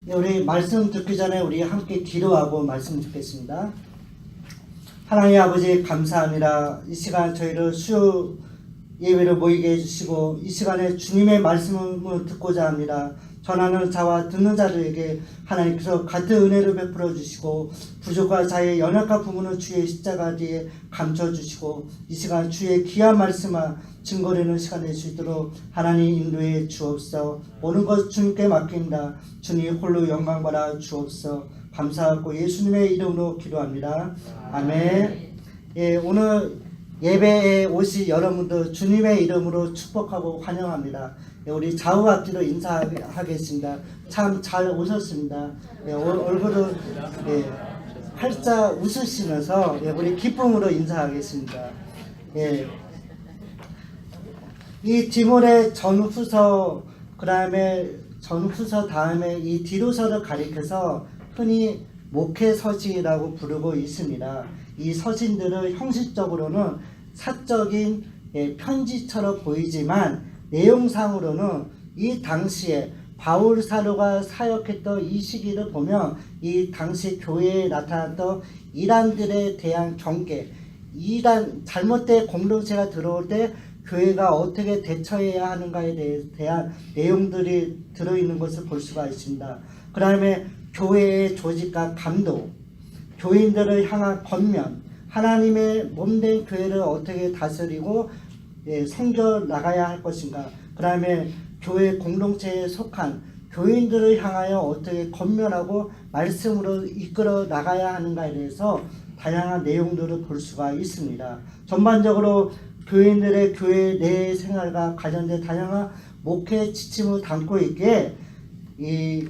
우리 말씀 듣기 전에 우리 함께 기도하고 말씀 듣겠습니다. 하나님 아버지 감사합니다. 이 시간 저희를 수요 예배를 모이게 해주시고 이 시간에 주님의 말씀을 듣고자 합니다. 전하는 자와 듣는 자들에게 하나님께서 같은 은혜를 베풀어 주시고 부족한 자의 연약한 부분을 주의 십자가 뒤에 감춰주시고 이 시간 주의 귀한 말씀을 증거되는 시간 될 수 있도록 하나님 인도해 주옵소서. 모든 것 주님께 맡깁니다. 주님 홀로 영광 받아 주옵소서. 감사하고 예수님의 이름으로 기도합니다. 아멘. 예, 오늘 예배에 오신 여러분들 주님의 이름으로 축복하고 환영합니다. 예, 우리 좌우 앞뒤로 인사하겠습니다. 참 잘 오셨습니다. 예, 얼굴을 활짝 웃으시면서 우리 기쁨으로 인사하겠습니다. 예, 이 디모데 전후서 전후서 다음에 이 디도서를 가리켜서 흔히 목회서신이라고 부르고 있습니다. 이 서신들은 형식적으로는 사적인 편지처럼 보이지만 내용상으로는 이 당시에 바울 사도가 사역했던 이 시기를 보면 이 당시 교회에 나타났던 이단들에 대한 경계, 이단 잘못된 공동체가 들어올 때 교회가 어떻게 대처해야 하는가에 대한 내용들이 들어있는 것을 볼 수가 있습니다. 그 다음에 교회의 조직과 감독, 교인들을 향한 권면, 하나님의 몸된 교회를 어떻게 다스리고 섬겨 나가야 할 것인가, 그 다음에 교회 공동체에 속한 교인들을 향하여 어떻게 권면하고 말씀으로 이끌어 나가야 하는가에 대해서 다양한 내용들을 볼 수가 있습니다. 전반적으로 교인들의 교회 내 생활과 관련된 다양한 목회 지침을 담고 있기에 이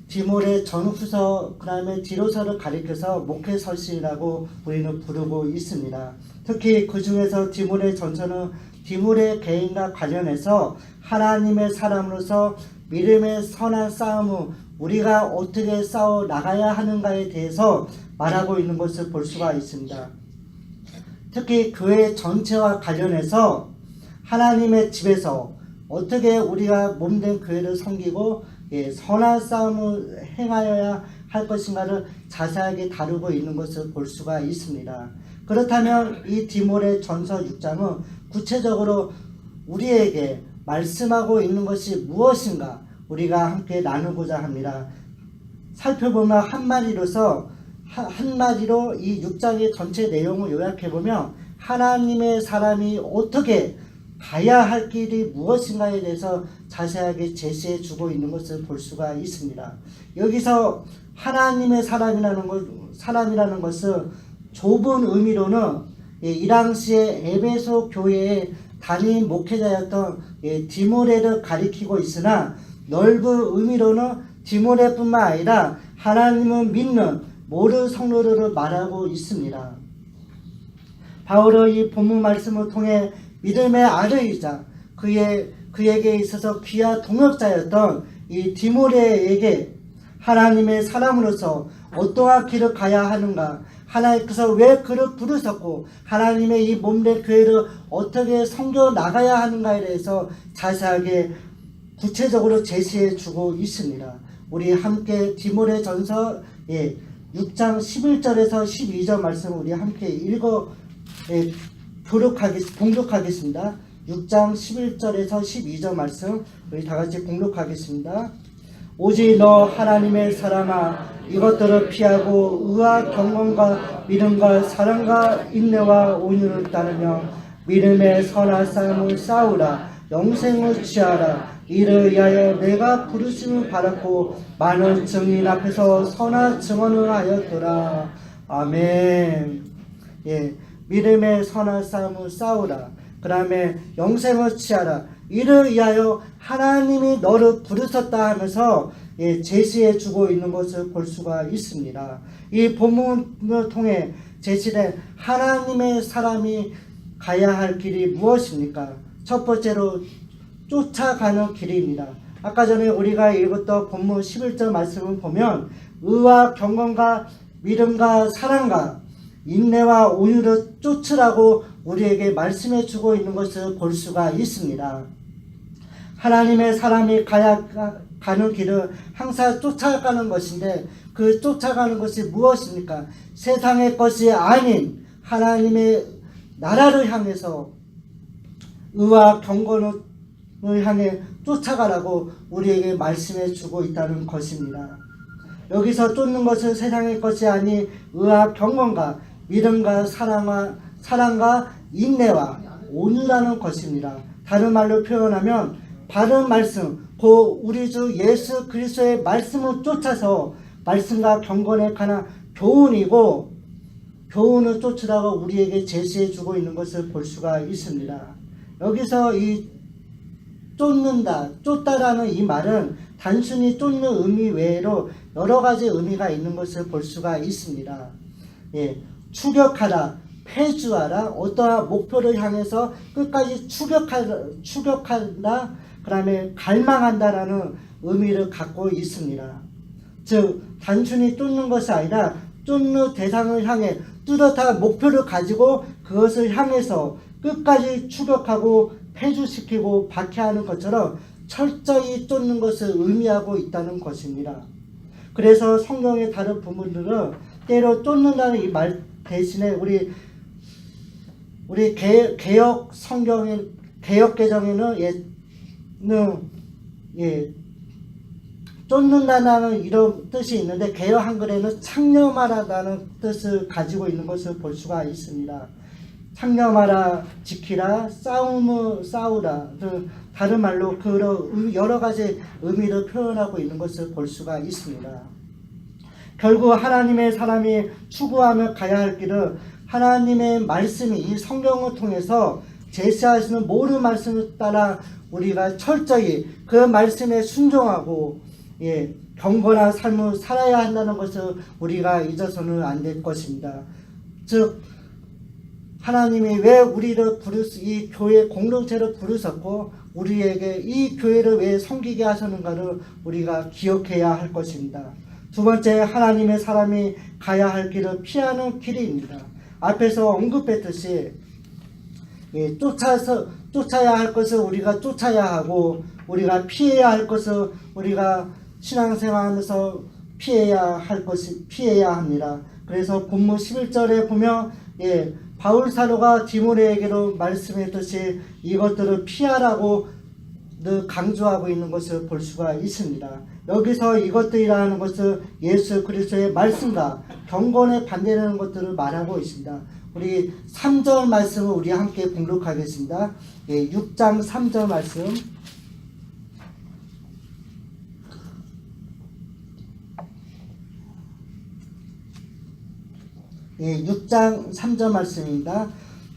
디모데 전후서 그 다음에 디도서를 가리켜서 목회서신이라고 우리는 부르고 있습니다. 특히 그 중에서 디모데 전서는 디모데 개인과 관련해서 하나님의 사람으로서 믿음의 선한 싸움을 우리가 어떻게 싸워 나가야 하는가에 대해서 말하고 있는 것을 볼 수가 있습니다. 특히 교회 전체와 관련해서 하나님의 집에서 어떻게 우리가 몸된 교회를 섬기고 선한 싸움을 행하여야 할 것인가를 자세하게 다루고 있는 것을 볼 수가 있습니다. 그렇다면 이 디모데 전서 6장은 구체적으로 우리에게 말씀하고 있는 것이 무엇인가 우리가 함께 나누고자 합니다. 살펴보면 한마디로 이 6장의 전체 내용을 요약해보면 하나님의 사람이 어떻게 가야 할 길이 무엇인가에 대해서 자세하게 제시해 주고 있는 것을 볼 수가 있습니다. 여기서 하나님의 사람이라는 것은 좁은 의미로는 이 당시에 에베소 교회의 담임 목회자였던 디모데를 가리키고 있으나 넓은 의미로는 디모데뿐만 아니라 하나님을 믿는 모든 성도들을 말하고 있습니다. 바울은 이 본문 말씀을 통해 믿음의 아들이자 그에게 있어서 귀한 동역자였던 이 디모데에게 하나님의 사람으로서 어떠한 길을 가야 하는가, 하나님께서 왜 그를 부르셨고 하나님의 이 몸된 교회를 어떻게 섬겨 나가야 하는가에 대해서 자세하게 구체적으로 제시해 주고 있습니다. 우리 함께 디모데 전서 6장 11절에서 12절 말씀을 우리 함께 봉독하겠습니다. 6장 11절에서 12절 말씀 우리 다같이 봉독하겠습니다. 오직 너 하나님의 사람아 이것들을 피하고 의와 경건과 믿음과 사랑과 인내와 온유를 따르며 믿음의 선한 싸움을 싸우라. 영생을 취하라. 이를 위하여 내가 부르심을 받았고 많은 증인 앞에서 선한 증언을 하였더라. 아멘. 믿음의 선한 싸움을 싸우라. 그 다음에 영생을 취하라. 이를 위하여 하나님이 너를 부르셨다 하면서 제시해 주고 있는 것을 볼 수가 있습니다. 이 본문을 통해 제시된 하나님의 사람이 가야 할 길이 무엇입니까? 첫 번째로 쫓아가는 길입니다. 아까 전에 우리가 읽었던 본문 11절 말씀을 보면 의와 경건과 믿음과 사랑과 인내와 온유를 쫓으라고 우리에게 말씀해 주고 있는 것을 볼 수가 있습니다. 하나님의 사람이 가야 가는 길은 항상 쫓아가는 것인데 그 쫓아가는 것이 무엇입니까? 세상의 것이 아닌 하나님의 나라를 향해서 의와 경건을 향해 쫓아가라고 우리에게 말씀해 주고 있다는 것입니다. 여기서 쫓는 것은 세상의 것이 아닌 의와 경건과 믿음과 사랑과 인내와 온유라는 것입니다. 다른 말로 표현하면 바른 말씀, 그 우리 주 예수 그리스도의 말씀을 쫓아서 말씀과 경건에 관한 교훈이고 교훈을 쫓으라고 우리에게 제시해 주고 있는 것을 볼 수가 있습니다. 여기서 이 쫓는다, 쫓다라는 이 말은 단순히 쫓는 의미 외에로 여러 가지 의미가 있는 것을 볼 수가 있습니다. 예, 추격하라, 패주하라, 어떠한 목표를 향해서 끝까지 추격한다, 그 다음에 갈망한다라는 의미를 갖고 있습니다. 즉 단순히 쫓는 것이 아니라 쫓는 대상을 향해 뚜렷한 목표를 가지고 그것을 향해서 끝까지 추격하고 패주시키고 박해하는 것처럼 철저히 쫓는 것을 의미하고 있다는 것입니다. 그래서 성경의 다른 부분들은 때로 쫓는다는 이 말 대신에 우리 개역 성경의 개역 개정에는 쫓는다는 이런 뜻이 있는데 개역 한글에는 창념하라는 뜻을 가지고 있는 것을 볼 수가 있습니다. 창념하라, 지키라, 싸우라, 다른 말로 그런 여러 가지 의미를 표현하고 있는 것을 볼 수가 있습니다. 결국 하나님의 사람이 추구하며 가야 할 길은 하나님의 말씀이 이 성경을 통해서 제시하시는 모든 말씀을 따라 우리가 철저히 그 말씀에 순종하고 경건한 삶을 살아야 한다는 것을 우리가 잊어서는 안 될 것입니다. 즉 하나님이 왜 우리를 이 교회 공동체를 부르셨고 우리에게 이 교회를 왜 섬기게 하셨는가를 우리가 기억해야 할 것입니다. 두 번째, 하나님의 사람이 가야 할 길을 피하는 길입니다. 앞에서 언급했듯이 쫓아야 할 것을 우리가 쫓아야 하고 우리가 피해야 할 것을 우리가 신앙생활하면서 피해야 합니다. 그래서 본문 11절에 보면 바울 사도가 디모데에게로 말씀했듯이 이것들을 피하라고 늘 강조하고 있는 것을 볼 수가 있습니다. 여기서 이것들이라는 것은 예수 그리스도의 말씀과 경건에 반대되는 것들을 말하고 있습니다. 우리 3절 말씀을 우리 함께 봉독하겠습니다. 6장 3절 말씀. 6장 3절 말씀입니다.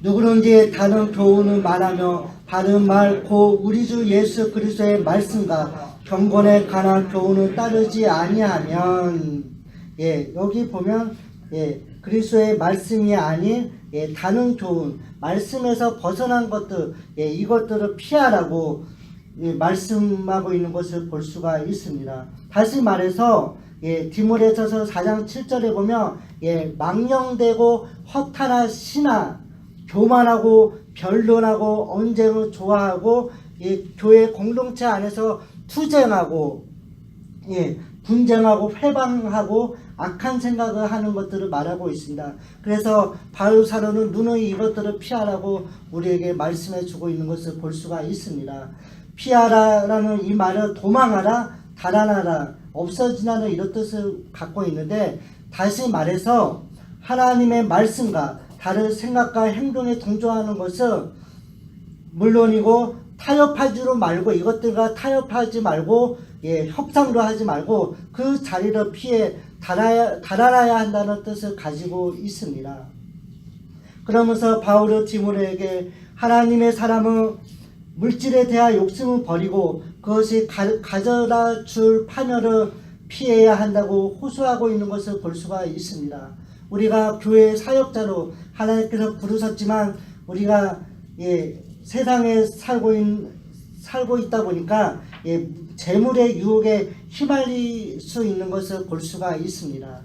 누구든지 다른 교훈을 말하며 바른 말 곧 우리 주 예수 그리스도의 말씀과 경건에 관한 교훈을 따르지 아니하면 여기 보면 그리스도의 말씀이 아닌 다른 교훈, 말씀에서 벗어난 것들 이것들을 피하라고 말씀하고 있는 것을 볼 수가 있습니다. 다시 말해서 디모데전서 4장 7절에 보면 망령되고 허탄한 신화, 교만하고 변론하고 언쟁을 좋아하고 교회 공동체 안에서 투쟁하고 분쟁하고 회방하고 악한 생각을 하는 것들을 말하고 있습니다. 그래서 바울 사도는 누누이 이것들을 피하라고 우리에게 말씀해 주고 있는 것을 볼 수가 있습니다. 피하라라는 이 말은 도망하라, 달아나라, 없어지라는 이런 뜻을 갖고 있는데 다시 말해서 하나님의 말씀과 다른 생각과 행동에 동조하는 것은 물론이고 타협하지도 말고 이것들과 타협하지 말고 협상도 하지 말고 그 자리를 피해 달아나야 한다는 뜻을 가지고 있습니다. 그러면서 바울은 디모데에게 하나님의 사람은 물질에 대한 욕심을 버리고 그것이 가져다 줄 파멸을 피해야 한다고 호소하고 있는 것을 볼 수가 있습니다. 우리가 교회 사역자로 하나님께서 부르셨지만 우리가 세상에 살고 있다 보니까 재물의 유혹에 휘말릴 수 있는 것을 볼 수가 있습니다.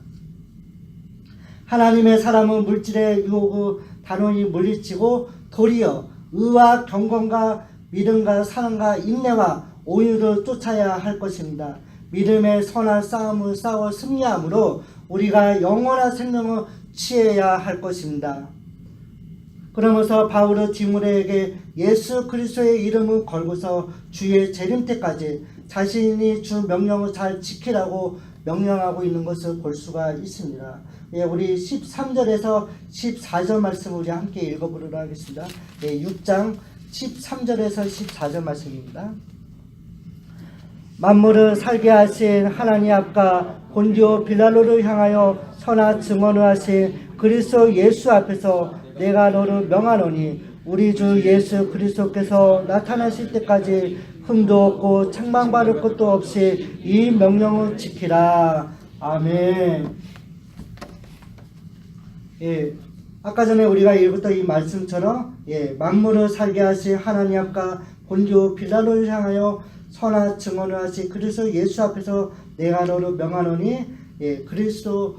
하나님의 사람은 물질의 유혹을 단호히 물리치고 도리어 의와 경건과 믿음과 사랑과 인내와 오히려 쫓아야 할 것입니다. 믿음의 선한 싸움을 싸워 승리함으로 우리가 영원한 생명을 취해야 할 것입니다. 그러면서 바울은 디모데에게 예수 그리스도의 이름을 걸고서 주의 재림 때까지 자신이 주 명령을 잘 지키라고 명령하고 있는 것을 볼 수가 있습니다. 예, 우리 13절에서 14절 말씀을 우리 함께 읽어보도록 하겠습니다. 예, 6장 13절에서 14절 말씀입니다. 만물을 살게 하신 하나님 앞과 본디오 빌라도를 향하여 선한 증언을 하신 그리스도 예수 앞에서 내가 너를 명하노니 우리 주 예수 그리스도께서 나타나실 때까지 흠도 없고 책망받을 것도 없이 이 명령을 지키라. 아멘. 예, 아까 전에 우리가 읽었던 이 말씀처럼 만물을 살게 하신 하나님 앞과 본디오 빌라도를 향하여 선한 증언을 하신 그리스도 예수 앞에서 내가 너를 명하노니 그리스도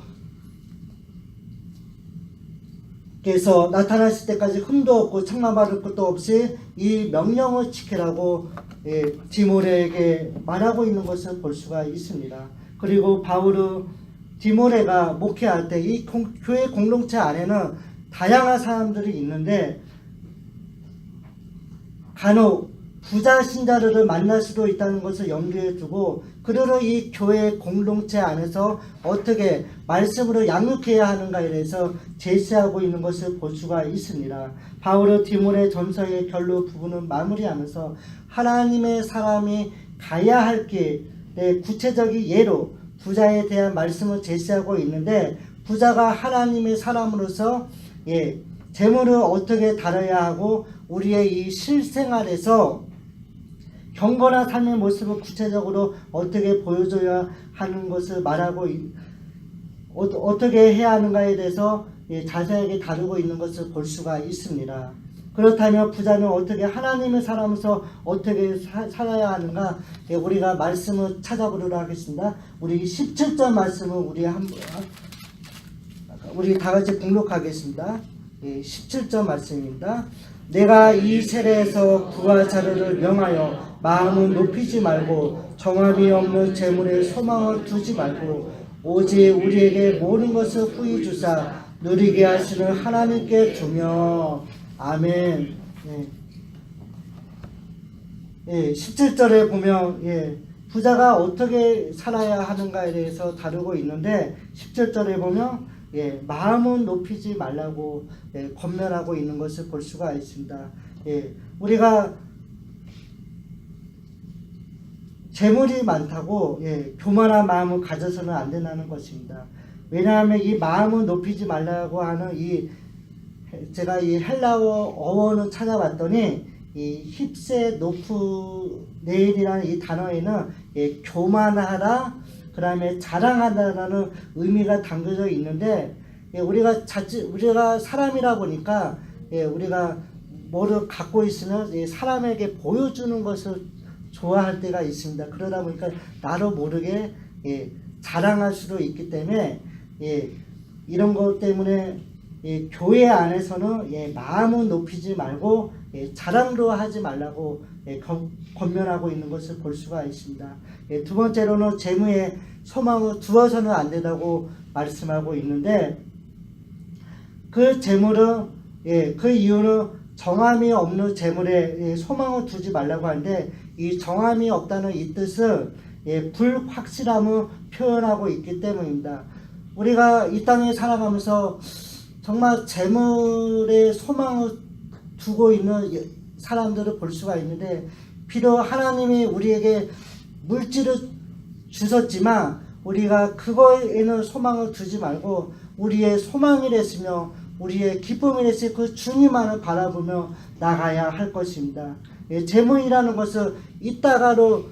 께서 나타나실 때까지 흠도 없고 책망받을 것도 없이 이 명령을 지키라고 디모데에게 말하고 있는 것을 볼 수가 있습니다. 그리고 바울은 디모데가 목회할 때 이 교회 공동체 안에는 다양한 사람들이 있는데 간혹 부자 신자들을 만날 수도 있다는 것을 염두에 두고 그들은 이 교회 공동체 안에서 어떻게 말씀으로 양육해야 하는가에 대해서 제시하고 있는 것을 볼 수가 있습니다. 바울은 디모데 전서의 결론 부분을 마무리하면서 하나님의 사람이 가야 할 길의 구체적인 예로 부자에 대한 말씀을 제시하고 있는데 부자가 하나님의 사람으로서 재물을 어떻게 다뤄야 하고 우리의 이 실생활에서 경건한 삶의 모습을 구체적으로 어떻게 보여줘야 하는 것을 말하고 어떻게 해야 하는가에 대해서 자세하게 다루고 있는 것을 볼 수가 있습니다. 그렇다면 부자는 어떻게 하나님의 사람으로서 어떻게 살아야 하는가 우리가 말씀을 찾아보도록 하겠습니다. 우리 17절 말씀을 우리 다 같이 공독하겠습니다. 17절 말씀입니다. 내가 이 세례에서 부와 자료를 명하여 마음을 높이지 말고 정함이 없는 재물에 소망을 두지 말고 오직 우리에게 모든 것을 후히 주사 누리게 하시는 하나님께 두며 아멘. 17절에 보면 부자가 어떻게 살아야 하는가에 대해서 다루고 있는데 17절에 보면 마음은 높이지 말라고 권면하고 있는 것을 볼 수가 있습니다. 우리가 재물이 많다고 교만한 마음을 가져서는 안 된다는 것입니다. 왜냐하면 이 마음을 높이지 말라고 하는 제가 이 헬라어 어원을 찾아봤더니 이 힙세 노프네일이라는 이 단어에는 교만하다, 그 다음에 자랑하다라는 의미가 담겨져 있는데 우리가 사람이라 보니까 우리가 뭐를 갖고 있으면 사람에게 보여주는 것을 좋아할 때가 있습니다. 그러다 보니까 나도 모르게 자랑할 수도 있기 때문에 이런 것 때문에 교회 안에서는 마음은 높이지 말고 자랑도 하지 말라고 권면하고 있는 것을 볼 수가 있습니다. 두 번째로는 재물에 소망을 두어서는 안 된다고 말씀하고 있는데 그 재물은 그 이유는 정함이 없는 재물에 소망을 두지 말라고 하는데 이 정함이 없다는 이 뜻은 불확실함을 표현하고 있기 때문입니다. 우리가 이 땅에 살아가면서 정말 재물에 소망을 두고 있는 사람들을 볼 수가 있는데 비록 하나님이 우리에게 물질을 주셨지만 우리가 그거에는 소망을 두지 말고 우리의 소망이 됐으며 우리의 기쁨이 됐으며 그 주님만을 바라보며 나가야 할 것입니다. 재물이라는 것은 있다가로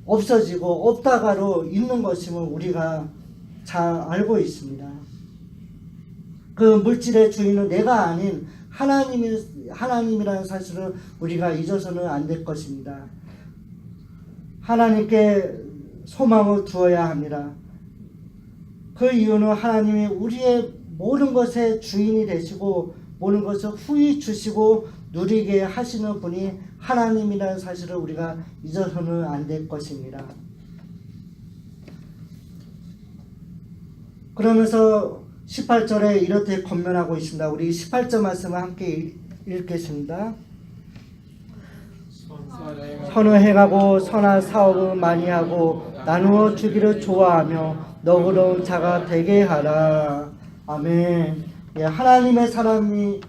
없어지고 없다가로 있는 것임을 우리가 잘 알고 있습니다. 그 물질의 주인은 내가 아닌 하나님이라는 사실을 우리가 잊어서는 안 될 것입니다. 하나님께 소망을 두어야 합니다. 그 이유는 하나님이 우리의 모든 것의 주인이 되시고 모든 것을 후히 주시고 누리게 하시는 분이 하나님이라는 사실을 우리가 잊어서는 안 될 것입니다. 그러면서 18절에 이렇게 권면하고 있습니다. 우리 18절 말씀을 함께 읽겠습니다. 선을 행하고 선한 사업을 많이 하고 나누어 주기를 좋아하며 너그러운 자가 되게 하라. 아멘. 예, 하나님의 사람이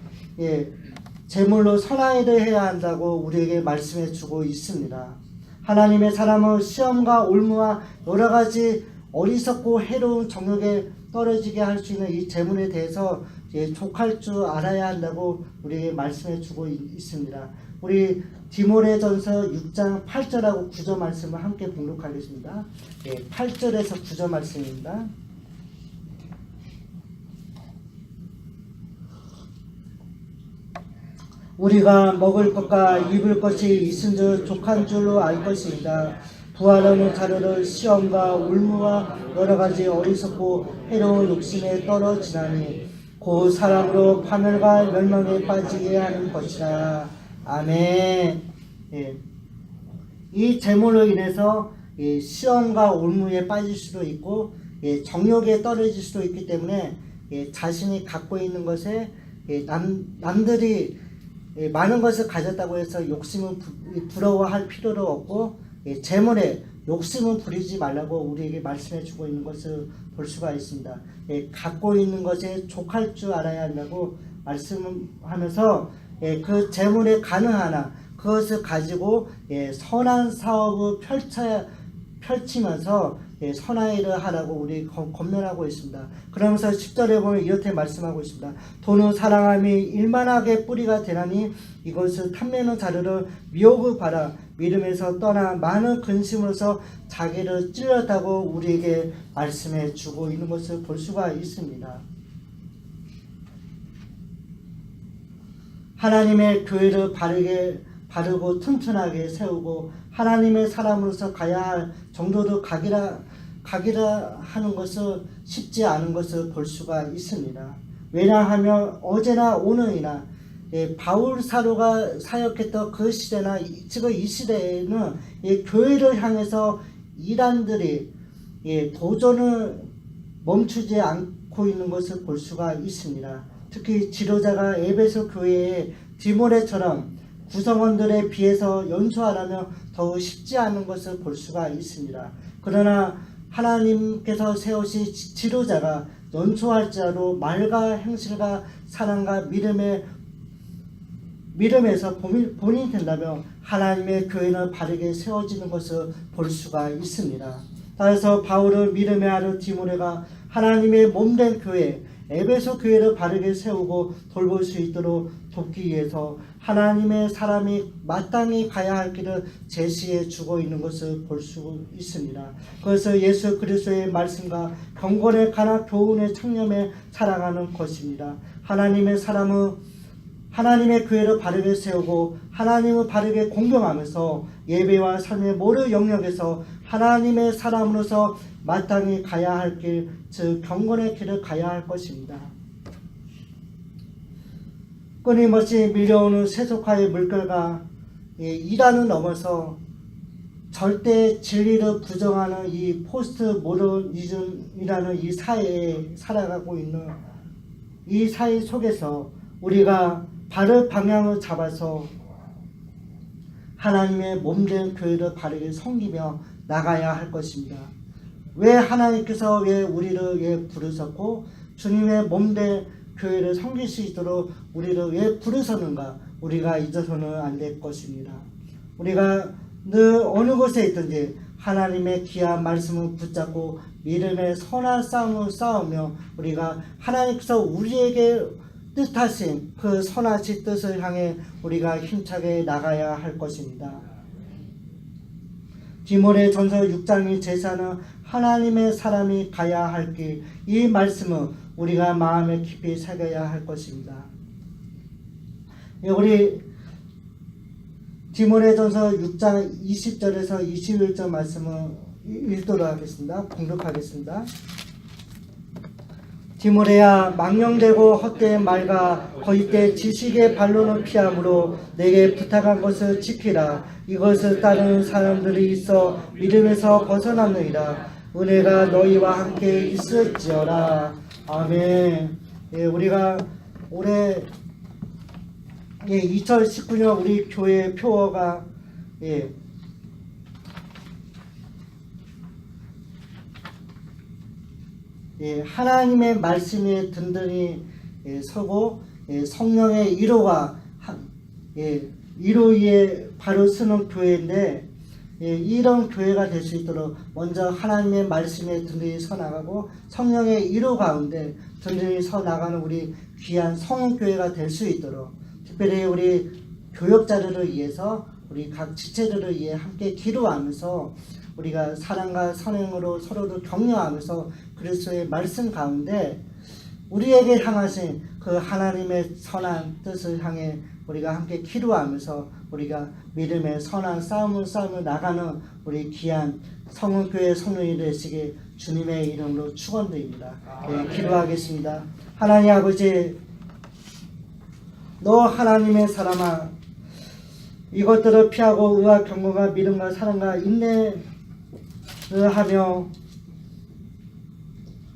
제물로 선한 일을 해야 한다고 우리에게 말씀해 주고 있습니다. 하나님의 사람은 시험과 올무와 여러 가지 어리석고 해로운 정욕에 떨어지게 할 수 있는 이 제물에 대해서 족할 줄 알아야 한다고 우리에게 말씀해 주고 있습니다. 우리 디모데전서 6장 8절하고 9절 말씀을 함께 봉독하겠습니다. 8절에서 9절 말씀입니다. 우리가 먹을 것과 입을 것이 있은 줄 족한 줄로 알 것입니다. 부활하는 자료를 시험과 울무와 여러 가지 어리석고 해로운 욕심에 떨어지나니 그 사람으로 파멸과 멸망에 빠지게 하는 것이라. 아멘. 이 제물로 인해서 시험과 울무에 빠질 수도 있고 정욕에 떨어질 수도 있기 때문에 자신이 갖고 있는 것에 남들이 많은 것을 가졌다고 해서 욕심을 부러워할 필요도 없고 재물에 욕심을 부리지 말라고 우리에게 말씀해 주고 있는 것을 볼 수가 있습니다. 갖고 있는 것에 족할 줄 알아야 한다고 말씀하면서 그 재물에 가능하나 그것을 가지고 선한 사업을 펼치면서 선한 일을 하라고 우리 권면하고 있습니다. 그러면서 10절에 보면 이렇게 말씀하고 있습니다. 돈은 사랑함이 일만하게 뿌리가 되나니 이것을 탐내는 자료를 미혹을 받아 믿음에서 떠나 많은 근심으로서 자기를 찔렀다고 우리에게 말씀해 주고 있는 것을 볼 수가 있습니다. 하나님의 교회를 바르고 튼튼하게 세우고 하나님의 사람으로서 가야 할 정도로 가기라 하는 것은 쉽지 않은 것을 볼 수가 있습니다. 왜냐하면 어제나 오늘이나 바울 사도가 사역했던 그 시대나 지금 이 시대에는 교회를 향해서 이단들이 도전을 멈추지 않고 있는 것을 볼 수가 있습니다. 특히 지도자가 에베소 교회의 디모데처럼 구성원들에 비해서 연수하려면 더욱 쉽지 않은 것을 볼 수가 있습니다. 그러나 하나님께서 세우신 지도자가 연수할지라도 말과 행실과 사랑과 믿음에서 본인이 된다면 하나님의 교회는 바르게 세워지는 것을 볼 수가 있습니다. 따라서 바울은 믿음의 아들 디모데가 하나님의 몸된 교회 에베소 교회를 바르게 세우고 돌볼 수 있도록 돕기 위해서 하나님의 사람이 마땅히 가야 할 길을 제시해 주고 있는 것을 볼 수 있습니다. 그것을 예수 그리스도의 말씀과 경건에 관한 교훈의 창념에 살아가는 것입니다. 하나님의 사람은 하나님의 교회를 바르게 세우고 하나님을 바르게 공경하면서 예배와 삶의 모든 영역에서 하나님의 사람으로서 마땅히 가야 할 길, 즉 경건의 길을 가야 할 것입니다. 끊임없이 밀려오는 세속화의 물결과 이단을 넘어서 절대 진리를 부정하는 이 포스트 모더니즘이라는 이 사회에 살아가고 있는 이 사회 속에서 우리가 바른 방향을 잡아서 하나님의 몸된 교회를 바르게 섬기며 나가야 할 것입니다. 왜 하나님께서 왜 우리를 부르셨고 주님의 몸된 교회를 섬길 수 있도록 우리를 왜 부르셨는가 우리가 잊어서는 안 될 것입니다. 우리가 늘 어느 곳에 있든지 하나님의 귀한 말씀을 붙잡고 믿음의 선한 싸움을 싸우며 우리가 하나님께서 우리에게 뜻하신 그 선하신 뜻을 향해 우리가 힘차게 나가야 할 것입니다. 디모데전서 6장이 제시하는 하나님의 사람이 가야 할 길, 이 말씀은 우리가 마음에 깊이 새겨야 할 것입니다. 우리 디모데전서 6장 20절에서 21절 말씀을 읽도록 하겠습니다. 공독하겠습니다. 디모데야, 망령되고 헛된 말과 거짓된 지식의 반론을 피함으로 내게 부탁한 것을 지키라. 이것을 따르는 사람들이 있어 믿음에서 벗어났느니라. 은혜가 너희와 함께 있을지어다. 아멘. 예, 우리가 올해 2019년 우리 교회 표어가 하나님의 말씀에 든든히 서고 성령의 위로가 위로 위에 바로 서는 교회인데, 이런 교회가 될 수 있도록 먼저 하나님의 말씀에 든든히 서 나가고 성령의 위로 가운데 든든히 서 나가는 우리 귀한 성원교회가 될 수 있도록, 특별히 우리 교역자들을 위해서, 우리 각 지체들을 위해 함께 기도하면서 우리가 사랑과 선행으로 서로를 격려하면서 그리스도의 말씀 가운데 우리에게 향하신 그 하나님의 선한 뜻을 향해 우리가 함께 기도하면서 우리가 믿음의 선한 싸움을 싸우며 나가는 우리 귀한 성원교회 성령이 되시길 주님의 이름으로 축원드립니다. 기도하겠습니다. 하나님 아버지, 너 하나님의 사람아, 이것들을 피하고 의와 경건과 믿음과 사랑과 인내를 하며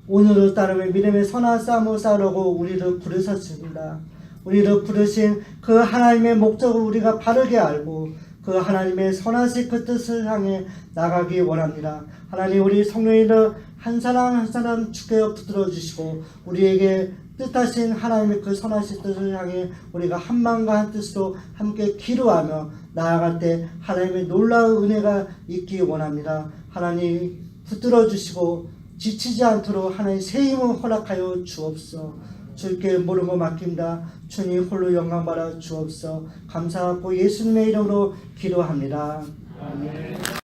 오늘을 따르며 믿음의 선한 싸움을 싸우려고 우리를 부르셨습니다. 우리를 부르신 그 하나님의 목적을 우리가 바르게 알고 그 하나님의 선하신 그 뜻을 향해 나가기 원합니다. 하나님, 우리 성령님을 한 사람 한 사람 주께 붙들어 주시고 우리에게 뜻하신 하나님의 그 선하신 뜻을 향해 우리가 한 마음과 한 뜻으로 함께 기도하며 나아갈 때 하나님의 놀라운 은혜가 있기 원합니다. 하나님, 붙들어 주시고 지치지 않도록 하나님 새 힘을 허락하여 주옵소서. 주께 모르고 맡깁니다. 주님 홀로 영광 받아 주옵소서. 감사하고 예수님의 이름으로 기도합니다. 아멘.